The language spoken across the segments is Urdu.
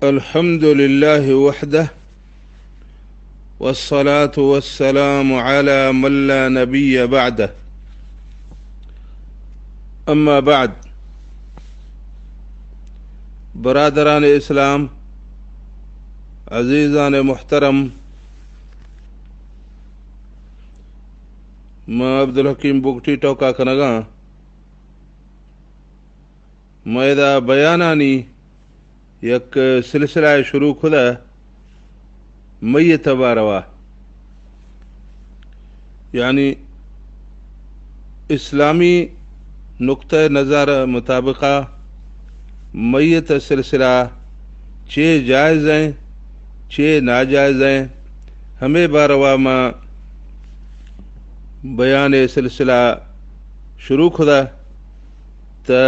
الحمد لله وحده والصلاة والسلام على من لا نبي بعده اما بعد. برادران اسلام، عزیزان محترم، میں عبدالحکیم بگٹی ٹوکا کنگا میدا بیانانی یک سلسلہ شروع خدا میت باروا، یعنی اسلامی نقطۂ نظر مطابقہ میت سلسلہ چھ جائز ہیں چھ ناجائز ہیں. ہمیں باروا میں بیان سلسلہ شروع خدا تا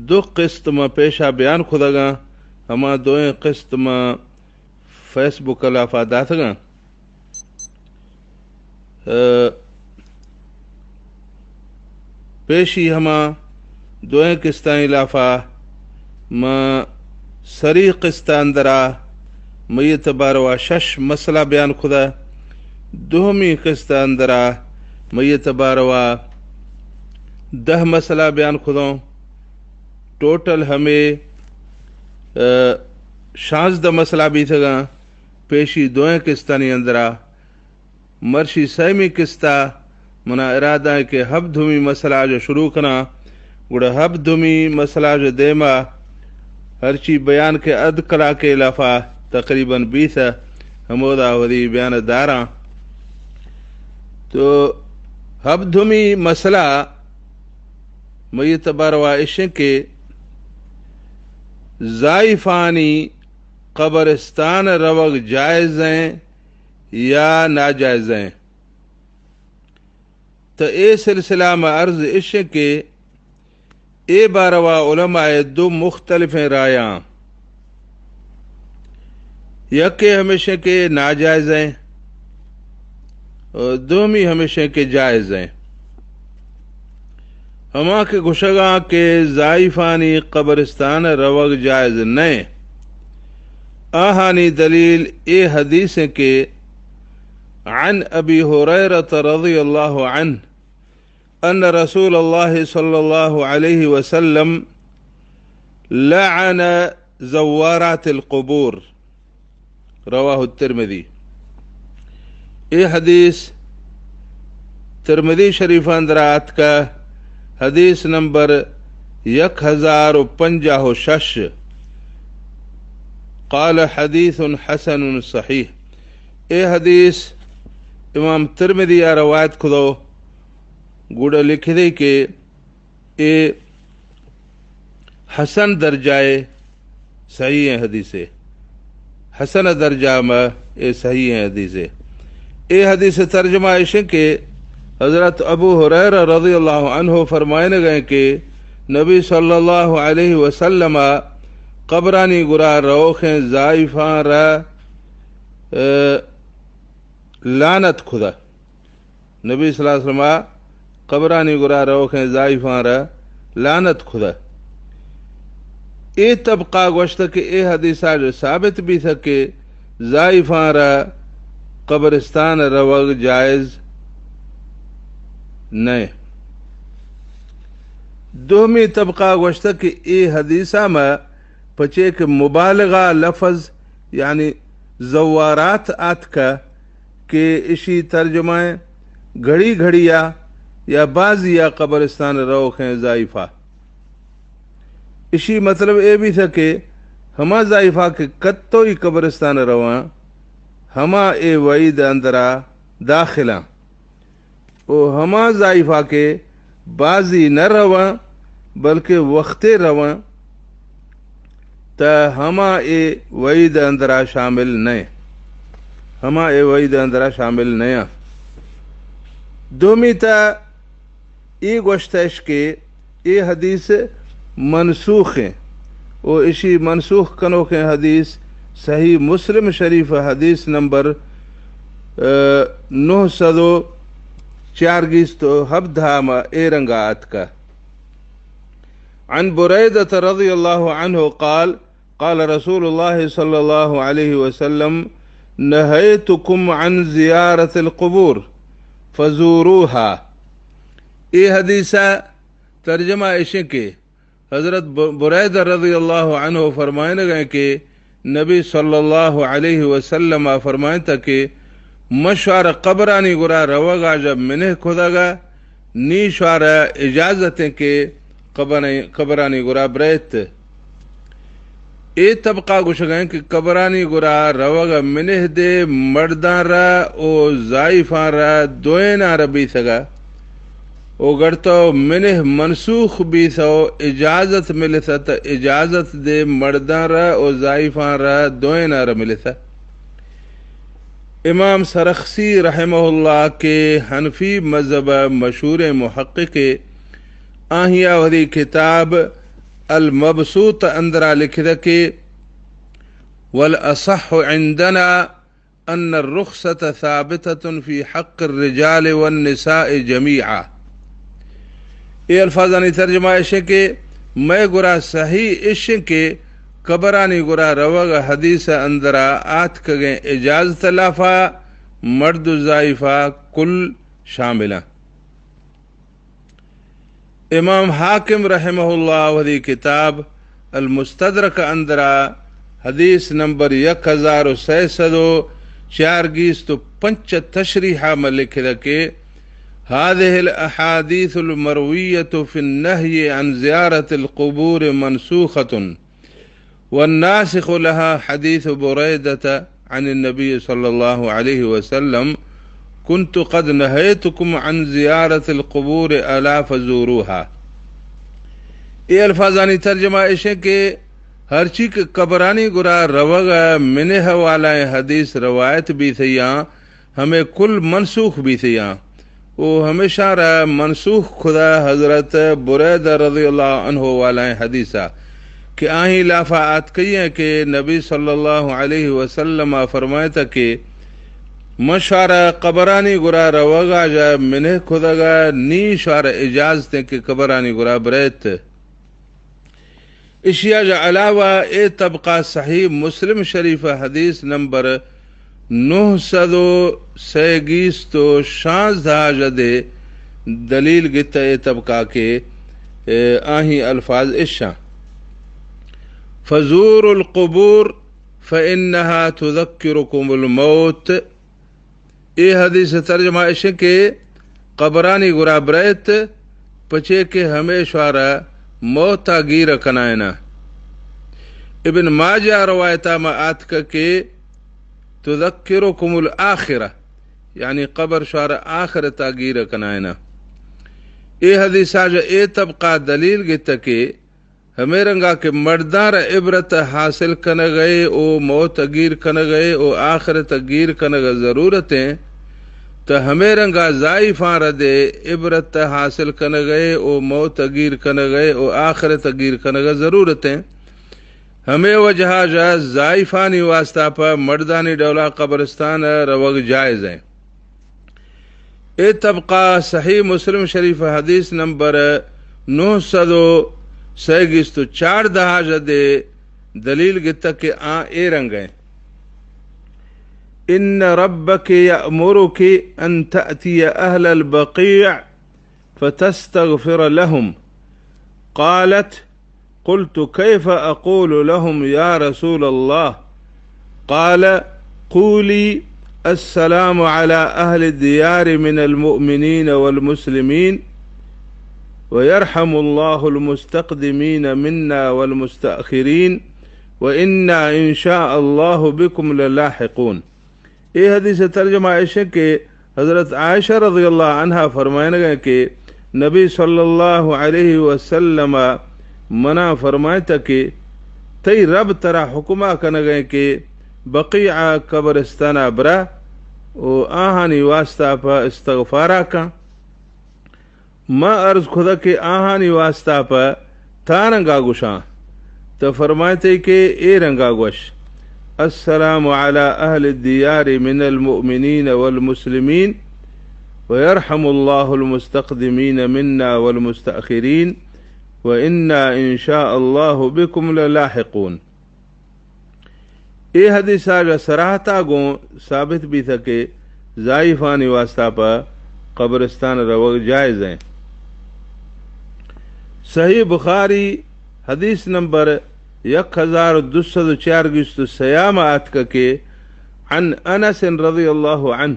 دو قسط میں پیشہ بیان خدا گا. ہما دوئیں قسط میں فیس بک الافادات گا. پیشی ہما دوئیں قسطیں علافہ میں سری قسط اندرا میت باروا شش مسئلہ بیان خدا. دومی قسط اندرا میت باروا 10 مسئلہ بیان خدا. ٹوٹل ہمیں 16 مسئلہ بھی تھا. پیشی دوئیں قسطانی اندرا مرشی سیمی قسطہ منا ارادہ ہے کہ ہب دھومی مسئلہ جو شروع کرنا گوڑا ہب دھومی مسئلہ جو دیما ہرچی بیان کے اد کلا کے لفا تقریباً 20 ہمودا ودی بیان داراں. تو ہب دھومی مسئلہ میت باروا عشق کے ضائفانی قبرستان روگ جائز ہیں یا ناجائز ہیں. تو اے سلسلہ میں عرض عشق کے اے باروا علماء دو مختلف رایاں. یک ہمیشہ کے ناجائز ہیں اور دومی ہمیشہ کے جائز ہیں. ہما کے گشگاں کے ضائفانی قبرستان روگ جائز نہیں. آہانی دلیل اے حدیث کے عن ابی ہریرہ رضی اللہ عنہ ان رسول اللہ صلی اللہ علیہ وسلم لعن زوارات القبور رواہ الترمذی. یہ حدیث ترمذی شریف اندرات کا حدیث نمبر 1056. قال حدیث حسن صحیح. اے حدیث امام ترمذی روایت کھدو گوڑا لکھ دے کہ اے حسن درجائے صحیح ہیں حدیث. حسن درجہ میں اے صحیح ہیں حدیث. اے حدیث ترجمہ عشق کے حضرت ابو ہریرہ رضی اللہ عنہ فرمائنے گئے کہ نبی صلی اللہ علیہ وسلم قبرانی گرا روخیں ضائفاں را لعنت خدا. نبی صلی اللہ علیہ وسلم قبرانی گرا روخیں ضائفاں را لعنت خدا. اے طبقہ گوشت کہ اے حدیثہ جو ثابت بھی تھا کہ ضائفاں را قبرستان روگ جائز نہیں. دومی طبقہ گوشت کہ اے حدیثہ میں پچے کہ مبالغہ لفظ یعنی زوارات آت کا کہ اسی ترجمہ گھڑی گھڑیا یا بعضیا قبرستان روخیں ضائفہ. اسی مطلب اے بھی تھا کہ ہما ضائفہ کے کتو ہی قبرستان رواں ہما اے وعید اندرا داخلاں او ہما ضائفہ کے بعضی نہ رواں بلکہ وقتے رواں تا ہما اے وعید اندرا شامل نہیں. ہما اے وعید اندرا شامل نہیں. دومی تا ای گوشتش کے اے حدیث منسوخ ہیں او اسی منسوخ کنو کے حدیث صحیح مسلم شریف حدیث نمبر 940 تو ہبدھا ما اے رنگات کا. عن بريدة رضي الله عنه قال قال رسول الله صلى الله عليه وسلم نهيتكم عن زيارة القبور فزوروها. یہ حدیثہ ترجمہ عشق کے حضرت بریدہ رضی اللہ عنہ فرمائیں گئے کہ نبی صلی اللہ علیہ وسلم فرمائیں تھا کہ مشوار قبرانی گرا روگا جب منہ کھدا گا نیشوار اجازتیں کہ قبرانی گرا بریت اے طبقہ گشگائیں کہ قبرانی گرا روگا منہ دے مردان را او زائفان را دوئینا ربی سگا او گڑتو منہ منسوخ بھی سو اجازت ملے سا تا اجازت دے مردان را او زائفان را دوئینا را ملے سا. امام سرخسی رحمہ اللہ کے حنفی مذہب مشہور محقق آہیا وری کتاب المبسوط اندرا لکھدا کہ والاصح عندنا ان الرخصة ثابتة في حق الرجال والنساء جميعا. یہ الفاظانی ترجمہ ایشے کہ میں گرا صحیح ایشے کہ قبرانی گرا روگ حدیث اندرا آت کگیں اجازت لافا مرد زائفہ کل شاملہ. امام حاکم رحمہ اللہ وری کتاب المستدرک اندرا حدیث نمبر 1645 تشریحہ میں لکھدا کہ هذه الأحاديث المروية في النهي عن زيارة القبور منسوخة والناسخ لها حديث بريدة عن النبي صلى الله عليه وسلم كنت قد نهيتكم عن زيارة القبور ألا فزوروها. یہ الفاظانی ترجمہ ایشے کہ ہر چیز قبرانی گرا روگا منہ والا حدیث روایت بھی تھیاں ہمیں کل منسوخ بھی تھیاں وہ ہمیشہ را منسوخ خدا حضرت بریدہ رضی اللہ عنہ والا حدیثہ کہ آہیں لافعات کہیے کہ نبی صلی اللہ علیہ وسلم فرمائے تھا کہ مشارہ قبرانی گرا روگا جا منہ خدگا نی شارہ اجازتیں کہ قبرانی گرا بریت. اشیاء جا علاوہ اے طبقہ صحیح مسلم شریف حدیث نمبر 936 جدے دلیل گتا اے طبقہ کے آہیں الفاظ اشاں فزور القبور فإنها تذکرکم الموت. اے حدیث ترجمہ اشاں کے قبرانی گرا بریت پچے کے ہمیشوارا موتا گیر کنائنا. ابن ماجہ روایتہ میں آت کے تذکرکم الآخرہ یعنی قبر شوار آخرتا گیر کنائنا. اے حدیث آجا اے طبقہ دلیل گتا کہ ہمیں رنگا کہ مردار عبرت حاصل کن گئے او موت گیر کن گئے او آخرت گیر کن گا ضرورتیں تو ہمیں رنگا زائفان ردے عبرت حاصل کن گئے او موت گیر کن گئے او آخرت گیر کن گا ضرورتیں ہمیں وجہ جا زائفانی واسطہ پا مردانی ڈولا قبرستان روگ جائز ہیں. اے طبقہ صحیح مسلم شریف حدیث نمبر 934 جدے دلیل گتا کہ اے رنگ ہیں ان ربک یأمرک ان تأتی اہل البقیع فتستغفر لهم قالت قلت كيف أقول لهم يا رسول الله قال قولي السلام على أهل الديار من المؤمنين والمسلمين ويرحم الله المستقدمين منا والمستأخرين وإنا إن شاء الله بكم للاحقون. یہ حدیث ترجمہ عائشہ کے حضرت عائشہ رضی اللہ عنہ فرمائیں گے کہ نبی صلی اللہ علیہ وسلم منع فرمائے تھا کہ تی رب ترا حکمہ کن گئے کہ بقیع قبرستانہ برا او آہانی واسطہ پا استغفارہ کا ما عرض خدا کہ آہانی واسطہ پا تا رنگا گوشاں تو فرمائے تھے کہ اے رنگا گوش السلام علی اہل الدیار من المؤمنین والمسلمین ويرحم الله المستقدمين منا والمستأخرين وإنا إن شاء الله بكم للاحقون. اے حدیث آجا سراحتا گوں ثابت بھی تھا کہ ضعیفانی واسطہ پر قبرستان روگ جائز ہیں. صحیح بخاری حدیث نمبر 1240 سیام آتک کے عن انس رضی اللہ عنہ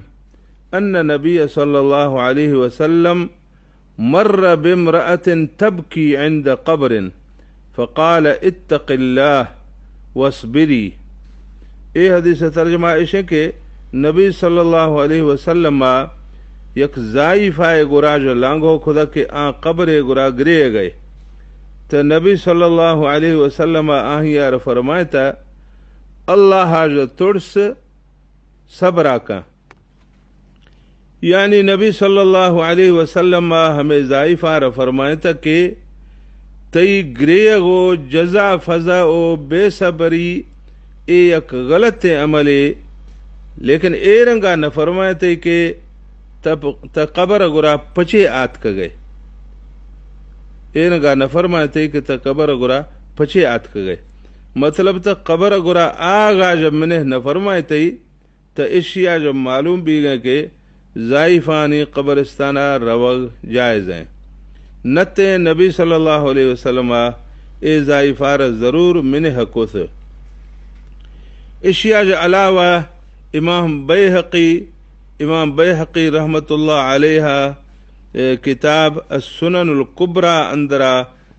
ان نبی صلی اللہ علیہ وسلم مر بامرأة تبکی عند قبر فقال اتق اللہ واصبری. اے حدیث ترجمہ ایشے کہ نبی صلی اللہ علیہ وسلم یک ضعیفہ گرا جو لانگو خدا کے آن قبر گرا گرے گئے تو نبی صلی اللہ علیہ وسلم آہیار فرمائتا اللہ جو ترس صبر آکا. یعنی نبی صلی اللہ علیہ وسلم ہمیں ضعیفہ فرمائتا کہ تی گریغ و جزا فضا و بے صبری اے یک غلط عملے لیکن اے رنگا نہ فرمائتے کہ تا قبر گرا پچے آت کا گئے. اے رنگا نہ فرمائتے کہ تا قبر گرا پچے آت کا گئے. مطلب تا قبر گرا آگا جب میں نے نہ فرمائتے تا اشیاء جب معلوم بھی گئے کہ ضعیفانی قبرستانہ روگ جائز ہیں. نتے نبی صلی اللہ علیہ وسلم اے ضعیفار ضرور من حقوث. اشیاء جو علاوہ امام بیحقی رحمت اللہ علیہ کتاب السنن الکبرى اندرا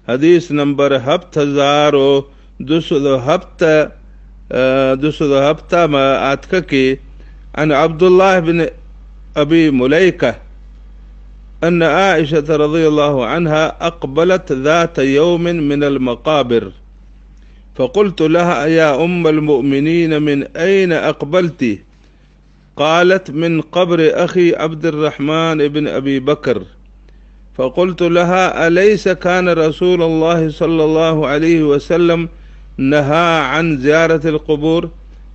حدیث نمبر 7207 میں آتکا کے ان عبداللہ بن ابی ملیکہ ان عائشة رضی اللہ عنها اقبلت ذات يوم من المقابر فقلت لها يا ام المؤمنين من اين اقبلت؟ قالت من قبر اخي عبد الرحمن بن ابي بكر. فقلت لها أليس كان رسول الله صلى الله عليه وسلم نهى عن زيارة القبور؟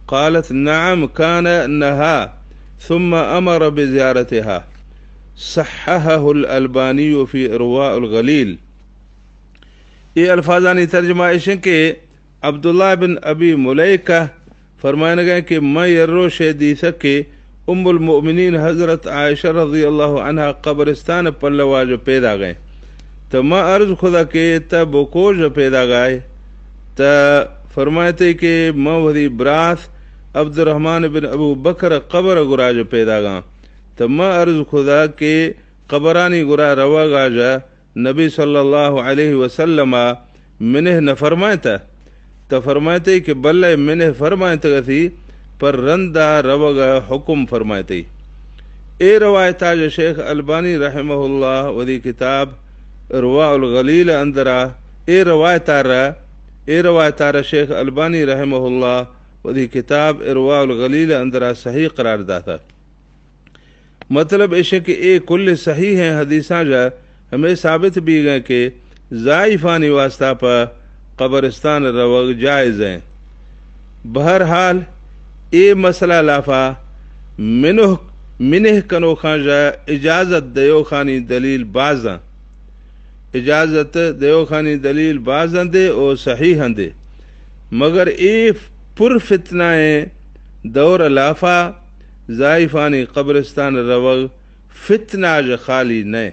قالت نعم كان نهى ثم امر بزيارتها. صححه الالبانی فی ارواء الغلیل. یہ الفاظانی ترجمہ ایشن کہ عبداللہ بن ابی ملیکہ فرمانے گئے کہ میں یرو شہدی سکے ام المؤمنین حضرت عائشہ رضی اللہ عنہ قبرستان پلوا جو پیدا گئے تو میں عرض خدا کہ تا بکو جو پیدا گئے تا فرمائے کہ میں وہی براث عبد الرحمن بن ابو بکر قبر گرا جو پیدا گا تو میں عرض خدا کہ قبرانی گرا روا گا جا نبی صلی اللہ علیہ وسلم منہ نہ فرمائتا تو فرمائتے کہ بلے منہ فرمائتا تھی پر رندہ روا گا حکم فرمائتے. اے روایت جو شیخ البانی رحمہ اللہ ودی کتاب ارواء الغلیل اندرا اے روایت شیخ البانی رحمہ اللہ ودی کتاب ارواء الغلیل اندرا صحیح قرار داتا. مطلب ایشے کہ اے کل صحیح ہیں حدیثاں جا ہمیں ثابت بھی گئے کہ ضعیفانی واسطہ پر قبرستان روگ جائز ہیں. بہرحال اے مسئلہ لافا منہ کنو خان جا اجازت دیو خانی دلیل بازاں اجازت دیو خانی دلیل بازاں دے او صحیح ہندے مگر اے پر فتنائیں دور لافا ضعیفانی قبرستان روگ فتنہ جا خالی نئے.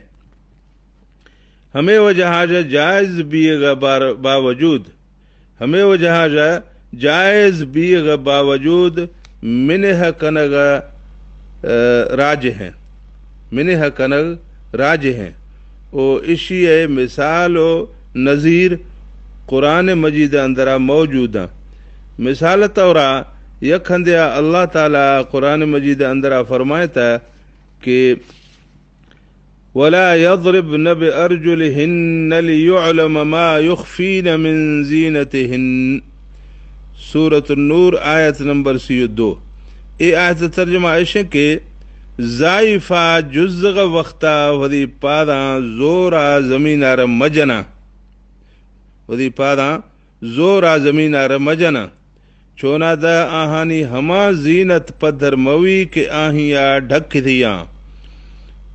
ہمیں وجہ جا جائز بیگا باوجود منہ کنگ راج ہیں او اشیاء مثال و نظیر قرآن مجید اندرا موجود ہیں. مثال طورا یک ہندیا اللہ تعالی قرآن مجید اندرا فرمائتا کہ وَلَا يَضْرِبْنَ بِأَرْجُلِهِنَّ لِيُعْلَمَ مَا يُخْفِينَ مِن زِينَتِهِنَّ. سورة النور آیت نمبر 32. اے آیت ترجمہ ایشن کے ضعیفہ جزغ وقتا ودی پادا زورا زمین مجنا چونا دا آہانی ہما زینت پدھر موی کے آہیا ڈھک دیا.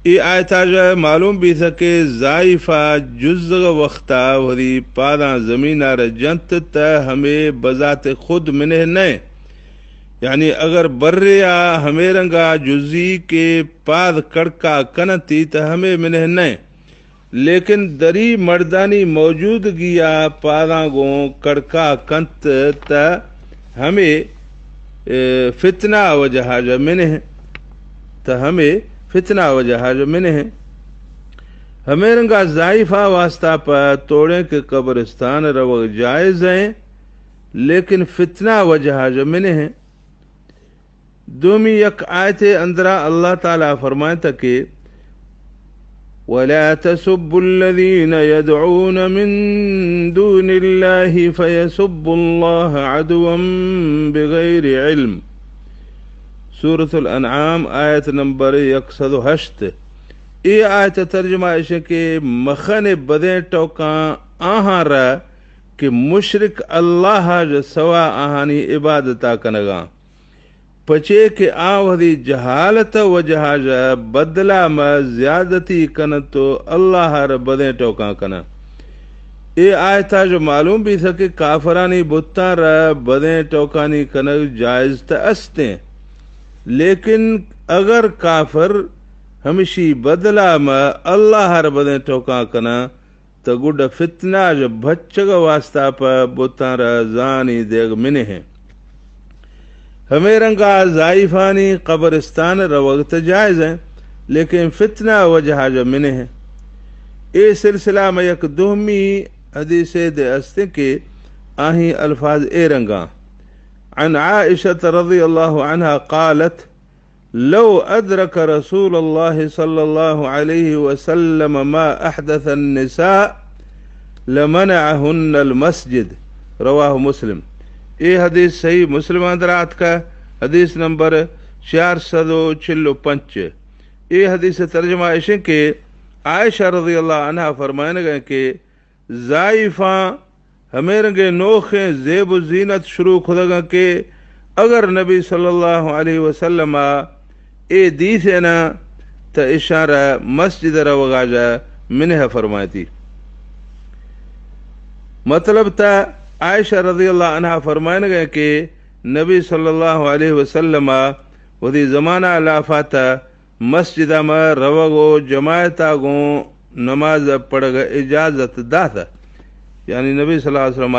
ای آیتا جا معلوم بھی تھا کہ ضعیفہ جزغ وقتا وری پادا زمین جنت تا ہمیں بذات خود منہ نئے یعنی اگر بریا ہمیں رنگا جزی کے پاد کڑکا کنتی تو ہمیں منہ نہیں، لیکن دری مردانی موجودگیا پاداں گوں کڑکا کنت تا ہمیں فتنہ وجہ جو منہ تا ہمیں فتنہ وجہ جو منہ ہمیں رنگا ضائفہ واسطہ پر توڑیں کہ قبرستان روگ جائز ہیں، لیکن فتنہ وجہ جو منہ ہیں۔ دومی یک آیت اندرا اللہ تعالیٰ فرمائتا کہ وَلَا تَسُبُّوا الَّذِينَ يَدْعُونَ مِن دُونِ اللَّهِ فَيَسُبُّوا اللَّهَ عَدْوًا بِغَيْرِ علم، سورة الانعام آیت نمبر 108۔ یہ آیت ترجمہ ہے کہ مخن بدیں ٹوکاں آہاں را کہ مشرک اللہ جو سوا آہانی عبادتا کنگاں پچے کہ آوہدی جہالت وجہ جا بدلا ما زیادتی کن تو اللہ را بدیں ٹوکاں کنا۔ یہ آیتا جو معلوم بھی تھا کہ کافرانی بتاں را بدیں ٹوکانی کنگ جائز تا استیں، لیکن اگر کافر ہمشی بدلا ما اللہ را بدیں ٹوکاں کنا تو گڈ فتنہ جو بچگ واسطہ پا بتاں را زانی دیگ منہ ہیں۔ ہمیں رنگا ضائفانی قبرستان روگت جائز ہیں، لیکن فتنہ وجہ جو منہ ہیں۔ اے سلسلہ میں یک دومی حدیث دے استے کہ آہیں الفاظ اے رنگا عن عائشة رضی اللہ عنہ قالت لو ادرک رسول اللہ صلی اللہ علیہ وسلم ما احدث النساء لمنعهن المسجد، رواہ مسلم۔ یہ حدیث صحیح مسلم اندرات کا حدیث نمبر 455۔ یہ حدیث ترجمہ ہے کہ عائشہ رضی اللہ عنہ فرمائنے گئے کہ ضائفاں ہمیں رنگے نوخیں زیب و زینت شروع کھدگا کہ اگر نبی صلی اللہ علیہ وسلم اے دیسے نا تا اشارہ مسجد روگا جا منہ فرمائیتی۔ مطلب تا عائشہ رضی اللہ عنہ فرمائنے گئے کہ نبی صلی اللہ علیہ وسلم وہی زمانہ لافاتا مسجد میں روگو جماعتا گوں نماز پڑھ گا اجازت داتا، یعنی نبی صلی اللہ علیہ وسلم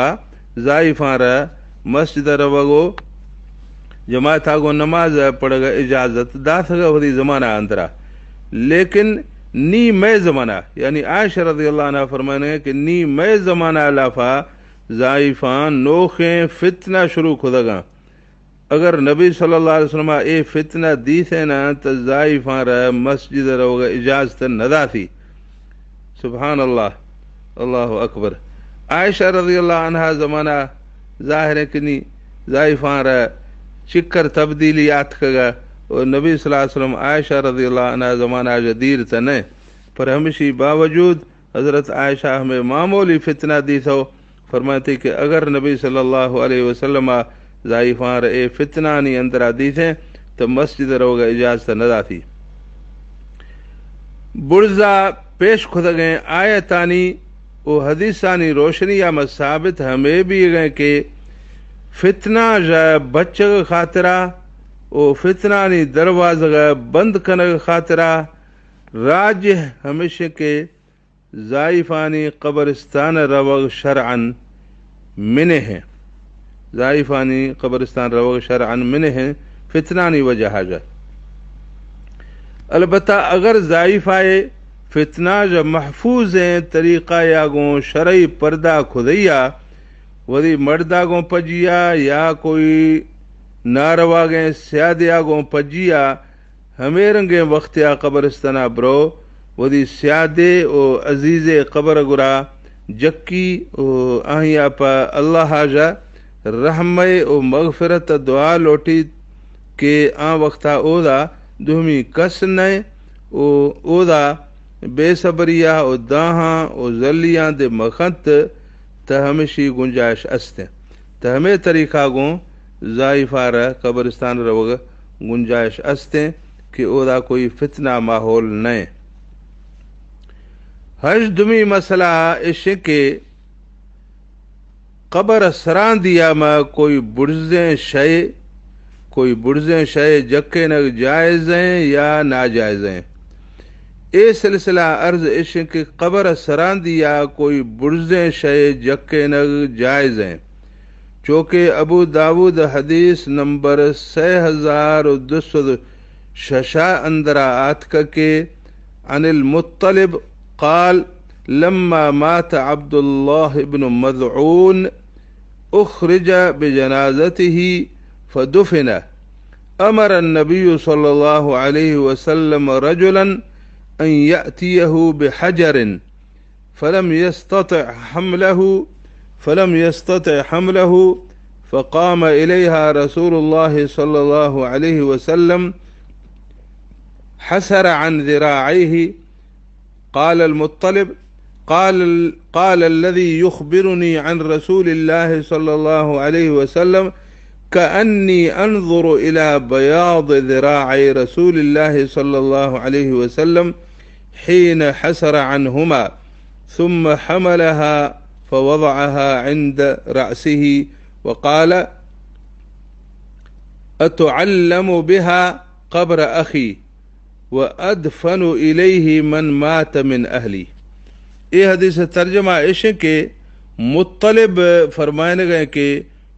ضائفان را مسجد روگو جماعتا گوں نماز پڑھ گا اجازت داتا گا وہی زمانہ اندرا، لیکن نی میں زمانہ یعنی عائشہ رضی اللہ عنہ فرمائنے گئے کہ نی میں زمانہ لافا ضائفان نوخیں فتنہ شروع کھدگا، اگر نبی صلی اللہ علیہ وسلم اے فتنہ دیسے نا تو ضائفان را مسجد روگا اجازت ندا تھی۔ سبحان اللہ، اللہ اکبر۔ عائشہ رضی اللہ عنہ زمانہ ظاہر ہے کہ نہیں ضائفان را چکر تبدیلیات کگا، اور نبی صلی اللہ علیہ وسلم عائشہ رضی اللہ عنہ زمانہ جدیر تا نہیں، پر ہمشی باوجود حضرت عائشہ ہمیں معمولی فتنہ دی تھو، فرماتی کہ اگر نبی صلی اللہ علیہ وسلم ضائفان اے فتنہ نی اندرا دی تھے تو مسجد روگا اجازت ندا تھی۔ برزا پیش کھد گئے آیتانی و حدیثانی روشنی یا ثابت ہمیں بھی گئے کہ فتنہ جا بچگ خاطرہ و فتنہ نی دروازہ بند کنگ خاطرہ راجح ہمیشہ کے ضائفانی قبرستان روگ شرعن منہ ہیں، ضائفانی قبرستان روگ شرعن منہ ہیں فتنانی وجہ جا۔ البتہ اگر ضائفائے فتنہ جو محفوظ ہیں طریقہ یا گوں شرعی پردہ کھدیا وہی مردہ گوں پجیا یا کوئی ناروا گئے سیادیا گوں پجیا ہمیں رنگے وقتیا قبرستانہ برو ودی سیادے او عزیز قبر گرا جکی او آہیا پا اللہ جا رحمہ او مغفرت دعا لوٹی کہ آن وقتا اودا دومی کس نئے او دا بے صبریہ او داہاں او ذلیاں دے مخنت تا ہمیشی گنجائش استے تا ہمیں طریقہ گوں ضائفارہ قبرستان روگ گنجائش استے کہ اودا کوئی فتنہ ماحول نئے۔ حج دمی مسئلہ اس کہ قبر سران دیا میں کوئی برزیں شے کوئی برزیں شے جکے نگ جائز ہیں یا ناجائز ہیں۔ اے سلسلہ عرض عشق کی قبر سراندی یا کوئی برزیں شے جکے نگ جائز ہیں، چونکہ ابو داود حدیث نمبر 6206 اندرا آتک کے عن المطلب قال لما مات عبد الله بن مذعون اخرج بجنازته فدفن، امر النبي صلى الله عليه وسلم رجلا ان يأتيه بحجر فلم يستطع حمله فقام إليها رسول الله صلى الله عليه وسلم حسر عن ذراعيه. قال المطلب قال الذي يخبرني عن رسول الله صلى الله عليه وسلم كأني أنظر إلى بياض ذراعي رسول الله صلى الله عليه وسلم حين حسر عنهما، ثم حملها فوضعها عند رأسه وقال أتعلم بها قبر أخي وأدفن إليه من مات من أهلي۔ یہ حدیث ترجمہ عشق کے مطلب فرمائے گئے کہ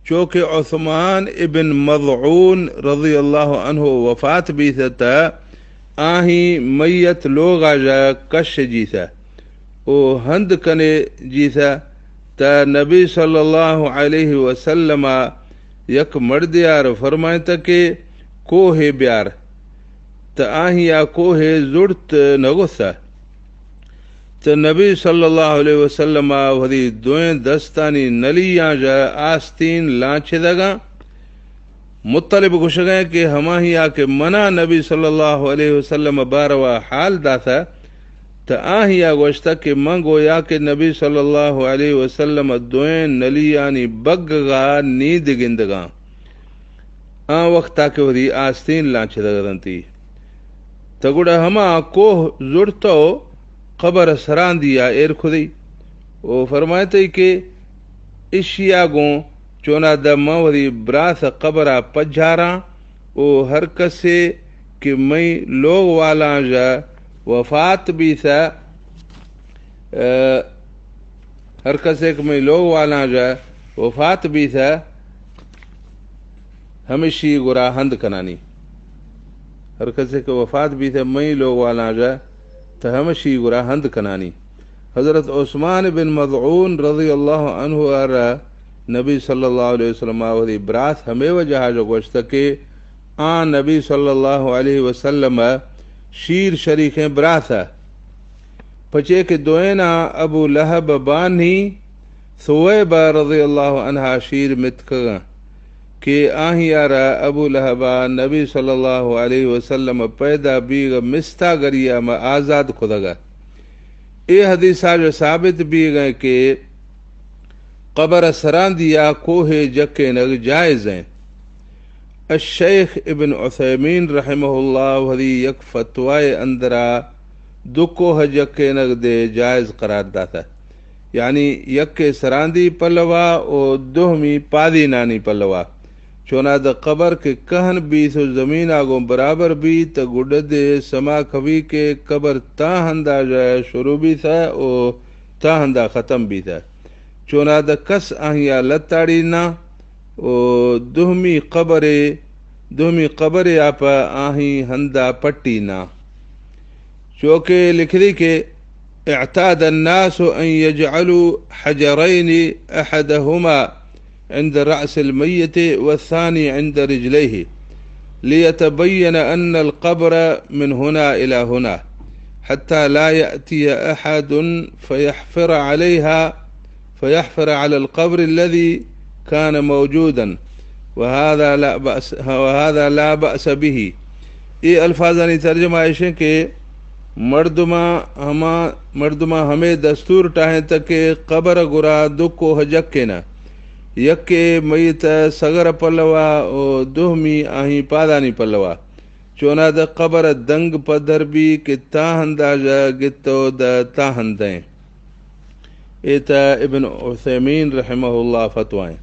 چونکہ عثمان ابن مضعون رضی اللہ عنہ وفات بھی تھا آہی میت لوگ آجا کش جیسا او ہند کنے جیسا تا نبی صلی اللہ علیہ وسلم یک مردیار فرمائے تا کہ کوہ بیار تا آہیا کوہ زڑت نگوسا تا نبی صلی اللہ علیہ وسلم وہی دوئیں دستانی نلیاں جا آستین لانچے دگا مطلب گوش گئے کہ ہماہی آکے منا نبی صلی اللہ علیہ وسلم باروا حال دا تھا تا آہیا گوشتا کہ منگو یا کہ نبی صلی اللہ علیہ وسلم دوئیں نلیانی بگگا نید گندگا آن وقت تاکہ وہی آستین لانچے دگا دنتی تا گوڑا ہما کوہ زڑتو قبر سران دیا ایر خودی وہ فرمائے کہ اشیا گوں چونا دما وری براس قبرہ پجھارا او ہر کسے کہ میں لوگ والا جا وفات بھی تھا ہر کسے کہ میں لوگ والا جا وفات بھی تھا ہمیشی گرا ہند کنانی ہر کسے کہ وفات بھی تھا میں لوگ والا جا تہمشی گرا ہند کنانی۔ حضرت عثمان بن مضعون رضی اللہ عنہ آرہ نبی صلی اللہ علیہ وسلم وہی برات ہمیں وجہ جو گوشتا کہ آن نبی صلی اللہ علیہ وسلم شیر شریکیں براتا پچے کہ دوینا ابو لہب بانی ثویبہ رضی اللہ عنہ شیر متکگا کہ آہی آرہ ابو لہبہ نبی صلی اللہ علیہ وسلم پیدا بیگا مستا گریا میں آزاد خودگا۔ اے حدیث آج ثابت بھی گئے کہ قبر سراندیا کوہ جکے نگ جائز ہیں۔ الشیخ ابن عثیمین رحمہ اللہ وحدی یک فتوائے اندرا دو کوہ جکے نگ دے جائز قرار داتا، یعنی یک سراندی پلوا اور دوہمی پادی نانی پلوا چونا دا قبر کے کہن بھی تو زمین آگوں برابر بھی تا گڑد سما کبھی کے قبر تا ہندا جائے شروع بھی تھا اور تا ہندا ختم بھی تھا چونا دا کس آہیا لتاڑی نا اور دہمی قبر آپا آہی ہندا پٹی نا چونکہ لکھ دی کہ اعتاد الناس ان يجعلوا حجرين احدهما عند رأس الميت والثاني عند رجليه ليتبين أن القبر من هنا إلى هنا حتى لا يأتي أحد فيحفر على القبر الذي كان موجودا وهذا لا بأس به۔ یہ الفاظانی ترجمہ ایشیں کہ مردمہ ہمیں دستور ٹاہیں تک قبر گرا دکو حجک نا یکے میت سگر پلوا او دہمی آہی پادانی پلوا چونا دا قبر دنگ پدھر بھی کہ تاہندہ جا گتو دا تاہندیں۔ ایتا ابن عثیمین رحمہ اللہ فتوائیں۔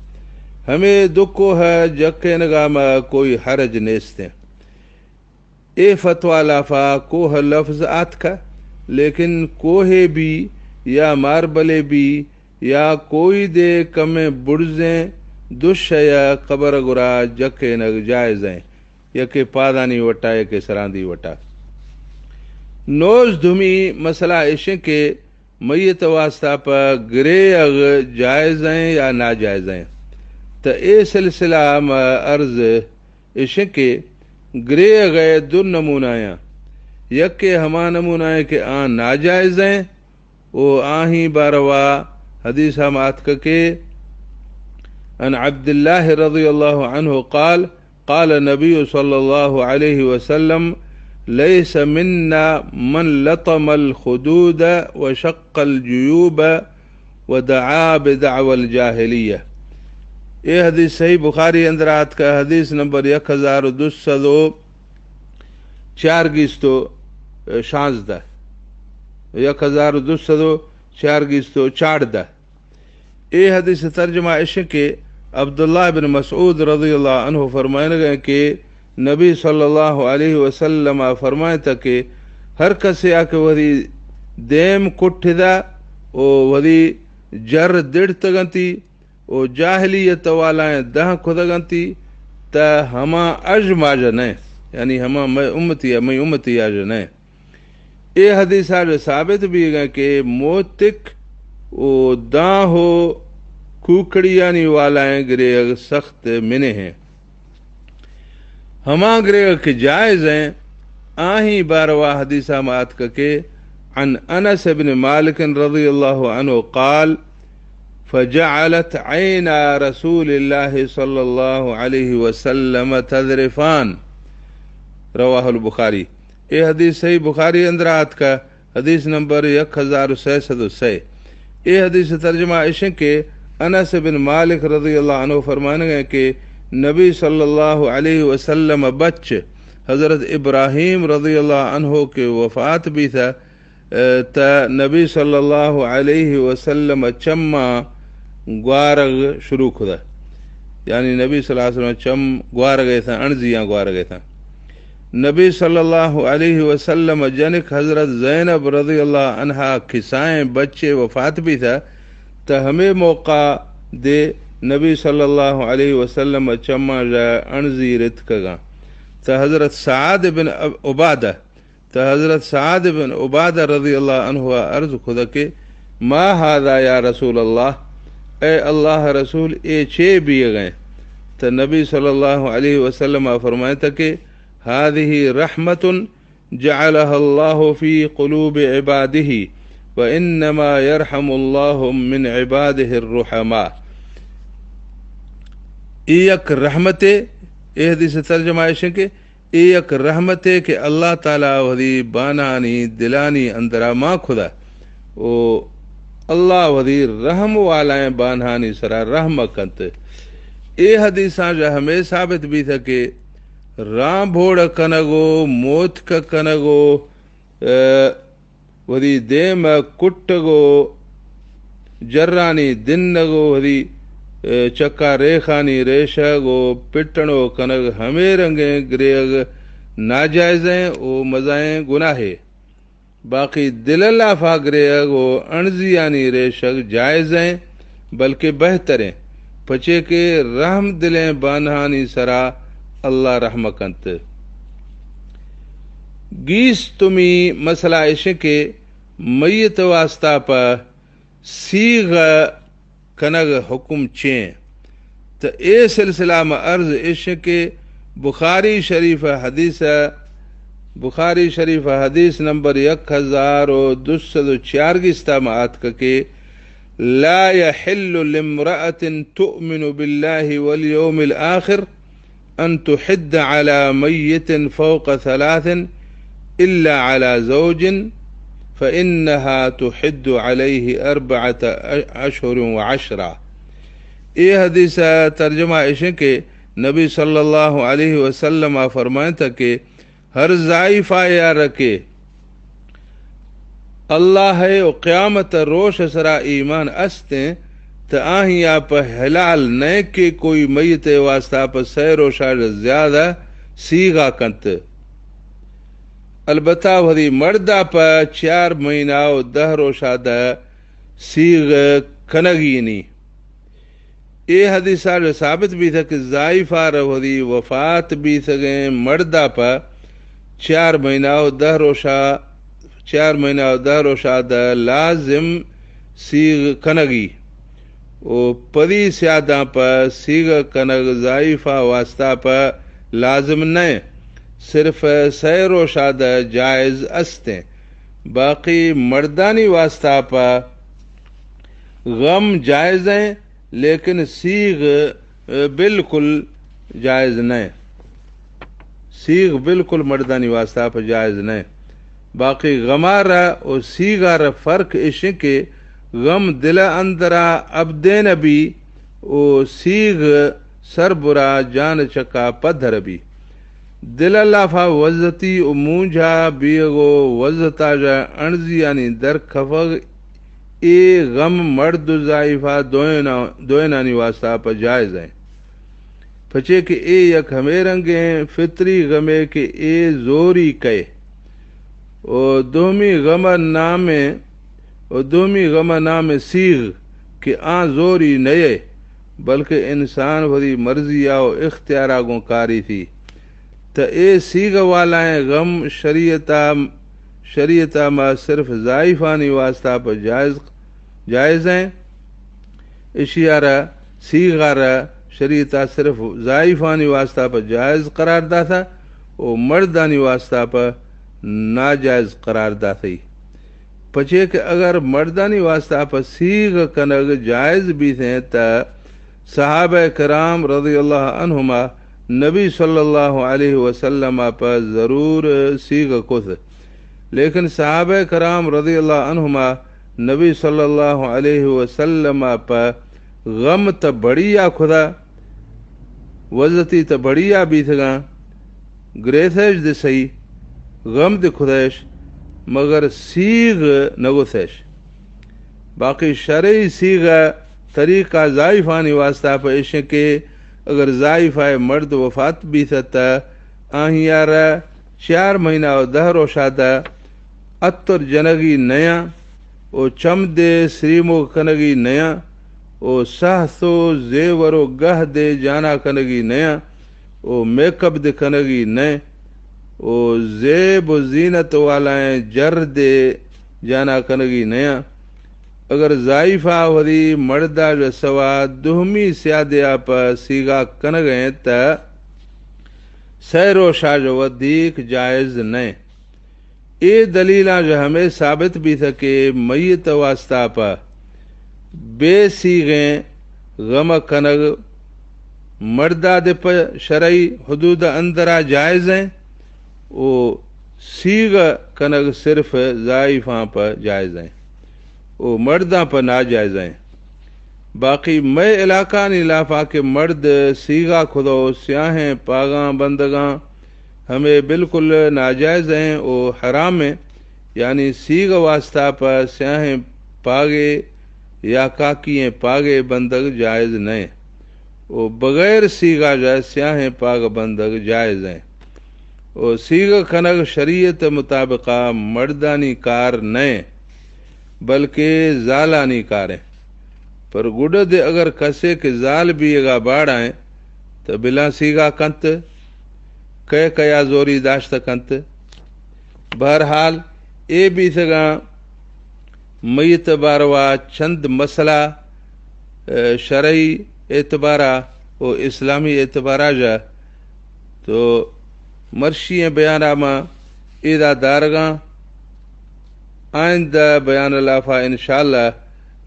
ہمیں دکو ہے جکے نگام کوئی حرج نیستے اے فتوی لافا کوہ لفظ آت کا لیکن کوہ بھی یا ماربلے بھی یا کوئی دے کمیں بڑزیں دش یا قبر گرا جکے نگ جائزیں یکے پادانی وٹا یکے سراندی وٹا نوز دھمی مسئلہ عشق کے میت واسطہ پا گرے اگ جائزیں یا ناجائزیں تا اے سلسلہ ما عرض عشق کے گرے اگئے دن نمونائیں یک کے ہما نمونائیں کہ آن ناجائزیں او آہیں باروا حدیث مات کے ان عبد اللہ رضی اللہ عنہ قال قال نبی صلی اللہ علیہ وسلم ليس منا من لطم الخدود وشق الجيوب ودعا بدعوى الجاہلیہ. یہ حدیث صحیح بخاری اندرات کا حدیث نمبر 1240 1240 یہ حدیث ترجمہ عشق کے عبداللہ بن مسعود رضی اللہ عنہ فرمائے گئے کہ نبی صلی اللہ علیہ وسلم فرمائے تھا کہ ہر کسی آکے وہی دیم کٹھ دا او وہی جر دڑ تگنتی او جاہلیت والائیں دہ کھدگنتی تا ہما اج ماجنے یعنی ہما میں امتی آجنے. اے حدیث آج ثابت بھی گئے کہ موتک او داں ہو کوکڑیانی والائیں گریگ سخت منے ہیں ہما گریگ کے جائز ہیں. آہیں باروا حدیثہ مات کے عن انس بن مالک رضی اللہ عنہ قال فجعلت عین رسول اللہ صلی اللہ علیہ وسلم تذرفان رواہ البخاری. اے حدیث صحیح بخاری اندرات کا حدیث نمبر 1606. اے حدیث ترجمہ عشق کے انس بن مالک رضی اللہ عنہ فرمانے گئے کہ نبی صلی اللہ علیہ وسلم بچ حضرت ابراہیم رضی اللہ عنہ کے وفات بھی تھا تا نبی صلی اللہ علیہ وسلم چما گوارگ شروع کھدا یعنی نبی صلی اللہ علیہ وسلم چم گوار گئے تھا انزیاں گوار گئے تھا. نبی صلی اللہ علیہ وسلم جنک حضرت زینب رضی اللہ عنہا کھسائیں بچے وفات بھی تھا تا ہمیں موقع دے نبی صلی اللہ علیہ وسلم چما جا انزی رت کگا تا حضرت سعد بن عبادہ رضی اللہ عنہ عرض خدا کے ما هذا یا رسول اللہ اے اللہ رسول اے چھے بھی گئے تا نبی صلی اللہ علیہ وسلم فرمائے تھا کہ هذه رحمة جعلها الله في قلوب عباده وإنما يرحم الله من عباده الرحماء. ایک رحمت اے حدیث ترجمہ عشق کے ایک رحمت کہ اللہ تعالیٰ وحدی بانانی دلانی اندرا ما خدا او اللہ وحدی رحم والائیں بانہانی سرا رحم کنت. اے حدیثاں جو ہمیں ثابت بھی تھا کہ رام بھوڑ کنگو موت کا کنگو وحدی دیم کٹگو جرانی دنگو وحدی چکا ریخانی ریشگو پٹنو کنگ ہمیں رنگیں گریگ ناجائزیں او مزائیں گناہے. باقی دل اللہ فا گریگو انزیانی ریشگ جائزیں بلکہ بہتریں پچے کے رحم دلیں بانہانی سرا اللہ رحم کنت. گیس تمی مسئلہ عشق کے میت واسطہ پا سیغ کنگ حکم چین تو اے سلسلہ میں عرض عشق کے بخاری شریف حدیث نمبر 1246 مات کے لا يحل لامرأة تؤمن بالله واليوم الآخر ان تحد على ميت فوق 3 إلا على زوج فإنها تحد عليه 4 أشهر و10. یہ حدیث ترجمہ عشق کے نبی صلی اللہ علیہ وسلم فرمائے تھا کہ ہر ضائفہ یا رکے اللہ ہے و قیامت روش سرا ایمان استیں تو آہیا پہ حلال نئے کے کوئی میت واسطہ پہ سیر و شاج زیادہ سیگا کنت البتہ وری مردہ پہ 4 مہینہ و 10 روشہ سیغ کنگی نی یہ حدیثہ جو ثابت بھی تھا کہ ضائفہ رہی وفات بھی سگیں مردہ پہ 4 مہینہ و 10 روشہ 4 مہینہ و 10 روشہ لازم سیغ کنگی او پری سیادہ پہ سیغ کنگ ضائفہ واسطہ پہ لازم نہیں صرف سیر و شاد جائز استے باقی مردانی واسطہ پہ غم جائز ہیں لیکن سیغ بالکل جائز نہیں سیغ بالکل مردانی واسطہ پہ جائز نہیں باقی غمارہ اور سیگارہ فرق عشق کے غم دل اندرا ابدین بھی او سیغ سر برا جان چکا پدھر بھی دل لافا وزتی او مونجا بیگو وزتا جا انزی یعنی در خفق اے غم مرد ضائفہ دوئنانی واسطہ پہ جائز ہیں پچے کہ اے یک ہمیں رنگیں فطری غمے کہ اے زوری کئے او دومی غم نام سیغ کہ آن زوری نئے بلکہ انسان بھری مرضی آو اختیار آگوں کاری تھی تو اے سیغ والائیں غم شریعتہ ما صرف ضائفانی واسطہ پر جائز ہیں اشیارہ سیغارہ شریعتہ صرف ضائفانی واسطہ پر جائز قرار دا تھا اور مردانی واسطہ پر ناجائز قرار دا تھی پچے کہ اگر مردانی واسطہ پر سیغ کنگ جائز بھی تھے تا صحابہ کرام رضی اللہ عنہما نبی صلی اللہ علیہ وسلم پر ضرور سیغ کث لیکن صحابہ کرام رضی اللہ عنہما نبی صلی اللہ علیہ وسلم پر غم تا بڑیا خدا وزتی تا بڑیا بھی تھگا گریتھش دے صحیح غم دے خدایش مگر سیغ نگوتھش باقی شرعی سیغ طریقہ ضائفانی واسطہ پہ عشق کے اگر ضائفہ مرد وفات بھی تھا آہیارہ 4 مہینہ و 10 روشہ اتر جنگی نیا او چم دے سریمو کنگی نیا او سہسو زیورو گہ دے جانا کنگی نیا او میک اپ دے کنگی نئے او زیب و زینت والائیں جر دے جانا کنگی نیا اگر ضائفہ وری مردہ جو سوا دہمی سیادیا پا سیگا کنگیں تا سیر و شاج ودیک جائز نہیں اے دلیلہ جو ہمیں ثابت بھی تھا کہ میت واسطہ پا بے سیغیں غم کنگ مردہ دے پا شرعی حدود اندرہ جائز ہیں او سیغ کنگ صرف ضائفاں پا جائز ہیں او مرداں پا ناجائز ہیں باقی میں علاقہ نہیں لافا کہ مرد سیغا خدو سیاہیں پاگاں بندگاں ہمیں بالکل ناجائز ہیں او حرام ہیں یعنی سیغ واسطہ پر سیاہیں پاگے یا کاکییں پاگے بندگ جائز نہیں او بغیر سیغا جائے سیاہیں پاگ بندگ جائز ہیں او سیغ کنگ شریعت مطابقہ مردانی کار نہیں بلکہ زالانی کار ہیں پر گڑ دے اگر کسے کے زال بھی اگا باڑائیں تو بلا سیغا کنت کیا زوری داشت کنت بہرحال اے بھی سگا میت باروا چند مسئلہ شرعی اعتبارہ و اسلامی اعتبارہ جا تو مرشی بیانہ ما ایدہ دارگاں آئندہ بیان لافا انشاءاللہ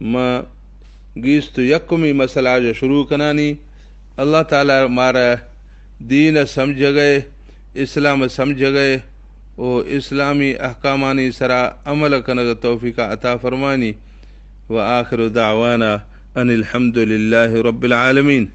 ما گیست یکمی مسئلہ جو شروع کنانی اللہ تعالیٰ مارا دین سمجھ گئے اسلام سمجھ گئے او اسلامی احکامانی سرا عمل کنگ توفیق عطا فرمانی وآخر دعوانا ان الحمد للہ رب العالمین.